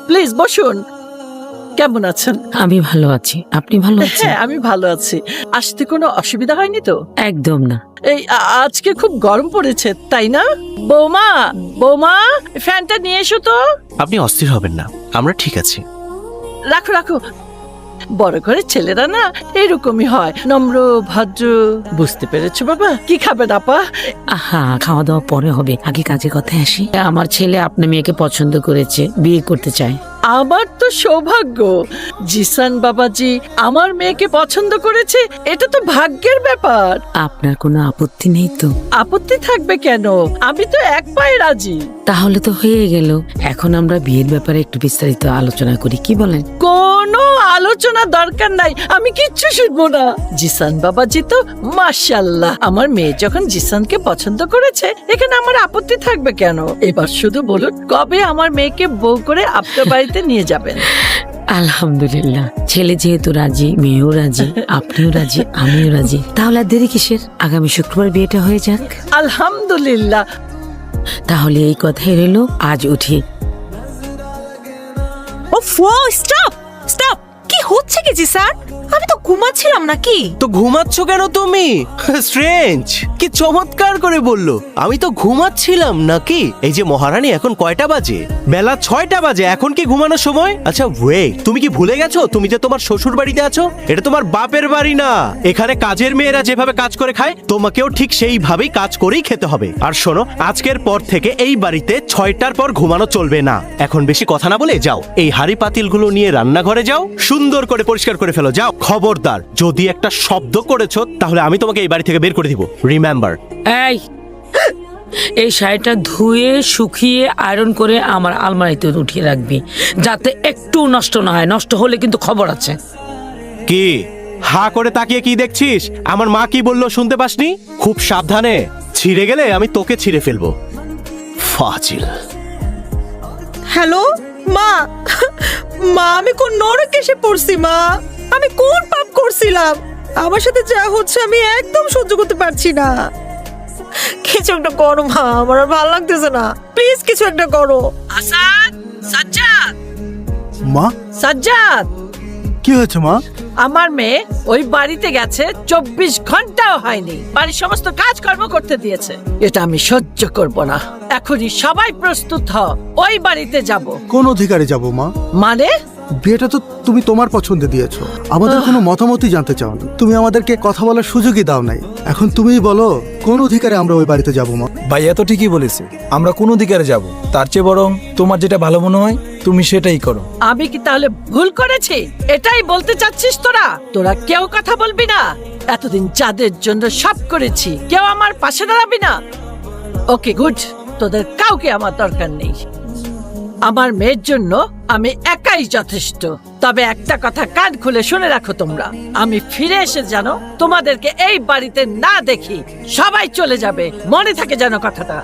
Please বসুন। কেমন আছেন? আমি ভালো আছি, আপনি ভালো আছেন? হ্যাঁ, আমি ভালো আছি। আসতে কোনো অসুবিধা হয়নি তো? একদম না। এই আজকে খুব গরম পড়েছে, তাই না? বৌমা, বৌমা, ফ্যানটা নিয়ে এসো তো। আপনি অস্থির হবেন না, আমরা ঠিক আছি। রাখো রাখো, বড় ঘরের ছেলেরা না এরকমই হয়, নম্র ভদ্র। বুঝতে পেরেছো বাবা? কি খাবেন আপা? আহা, খাওয়া দাওয়া পরে হবে, আগে কাজে কথায় আসি। আমার ছেলে আপনার মেয়েকে পছন্দ করেছে, বিয়ে করতে চায়। আমার তো সৌভাগ্য, জিসান বাবাজি আমার মেয়েকে পছন্দ করেছে, এটা তো ভাগ্যের ব্যাপার। আপনার কোনো আপত্তি নেই তো? আপত্তি থাকবে কেন? আমি তো এক পায়ে রাজি। তাহলে তো হয়ে গেল। এখন আমরা বিয়ের ব্যাপারে একটু বিস্তারিত আলোচনা করি, কি বলেন? কোনো আলোচনা দরকার নাই, আমি কিচ্ছু শুনবো না। জিসান বাবাজি তো মাশাআল্লাহ, আমার মেয়ে যখন জিসানকে পছন্দ করেছে, এখানে আমার আপত্তি থাকবে কেন? এবার শুধু বলুন, কবে আমার মেয়েকে বউ করে আপনার বাড়িতে নিয়ে যাবেন? আলহামদুলিল্লাহ, ছেলে যেহেতু রাজি, মেয়েও রাজি, আপনিও রাজি, আমিও রাজি। তাহলে আর দেরি কিসের? আগামী শুক্রবার বিয়েটা হয়ে যাক। আলহামদুলিল্লাহ। তাহলে এই কথাই রইল, আজ উঠি। স্টপ স্টপ, কি হচ্ছে কি জি স্যার? আমি তো ঘুমাচ্ছিলাম নাকি? তো ঘুমাচ্ছ কেন তুমি? স্ট্রেঞ্জ, কি চমৎকার করে বললো, আমি তো ঘুমাচ্ছিলাম নাকি। এই যে মহারানী, এখন কয়টা বাজে? বেলা 6টা বাজে, এখন কি ঘুমানোর সময়? আচ্ছা ওয়েট, তুমি কি ভুলে গেছো তুমি যে তোমার শ্বশুর বাড়িতে আছো? এটা তোমার বাপের বাড়ি না। এখানে কাজের মেয়েরা যেভাবে কাজ করে খায়, তোমাকেও ঠিক সেইভাবেই কাজ করেই খেতে হবে। আর শোনো, আজকের পর থেকে এই বাড়িতে 6টার পর ঘুমানো চলবে না। এখন বেশি কথা না বলে যাও, এই হাড়ি পাতিলগুলো নিয়ে রান্নাঘরে যাও, সুন্দর করে পরিষ্কার করে ফেলো। যাও, খবরদার যদি একটা শব্দ করেছো তাহলে আমি তোমাকে এই বাড়ি থেকে বের করে দিব, রিমেম্বার। এই শাড়িটা ধুয়ে শুকিয়ে আয়রন করে আমার আলমারিতে উঠিয়ে রাখবি, যাতে একটু নষ্ট না হয়। নষ্ট হলে কিন্তু খবর আছে। কি হা করে তাকিয়ে কি দেখছিস? আমার মা কি বললো শুনতে পাসনি? খুব সাবধানে, ছিঁড়ে গেলে আমি তোকে ছিঁড়ে ফেলবো। ফাজিল। হ্যালো মা, মা আমি কোন নরকে এসে পড়ছি? মা আমি কোন পাপ করছিলাম? আমার সাথে যা হচ্ছে আমি একদম সহ্য করতে পারছি না। কিছু একটা করো মা, আমার আর ভালো লাগতেছে না, প্লিজ কিছু একটা করো। আসাদ, সাজ্জাদ, মা, সাজ্জাদ, কি হয়েছে মা? আমার মেয়ে ওই বাড়িতে গেছে, 24 ঘন্টাও হয়নি, বাড়ির সমস্ত কাজকর্ম করতে দিয়েছে। এটা আমি সহ্য করব না। এখনই সবাই প্রস্তুত হও, ওই বাড়িতে যাব। কোন অধিকারে যাব মা? মানে? বিয়েটা তো তুমি তোমার পছন্দে দিয়েছো, আমাদের কোনো মতামতই জানতে চাও না। তুমি আমাদেরকে কথা বলার সুযোগই দাও নাই। এখন তুমিই বলো, কোন অধিকারে আমরা ওই বাড়িতে যাব মা? ভাইয়া তো ঠিকই বলেছে, আমরা কোন অধিকারে যাব? তার চেয়ে বরং তোমার যেটা ভালো মনে হয় তুমি সেটাই করো। আমি কি তাহলে ভুল করেছি? এটাই বলতে চাচ্ছিস তোরা? তোরা কেউ কথা বলবি না? এতদিন যাদের জন্য সব করেছি, কেউ আমার পাশে দাঁড়াবি না? ওকে গুড, তোদের কাউকে আমার দরকার নেই। আমার মেয়ের জন্য আমি একাই যথেষ্ট। তবে একটা কথা কান খুলে শুনে রাখো তোমরা, আমি ফিরে এসে যেন তোমাদেরকে এই বাড়িতে না দেখি। সবাই চলে যাবে, মনে থাকে যেন কথাটা।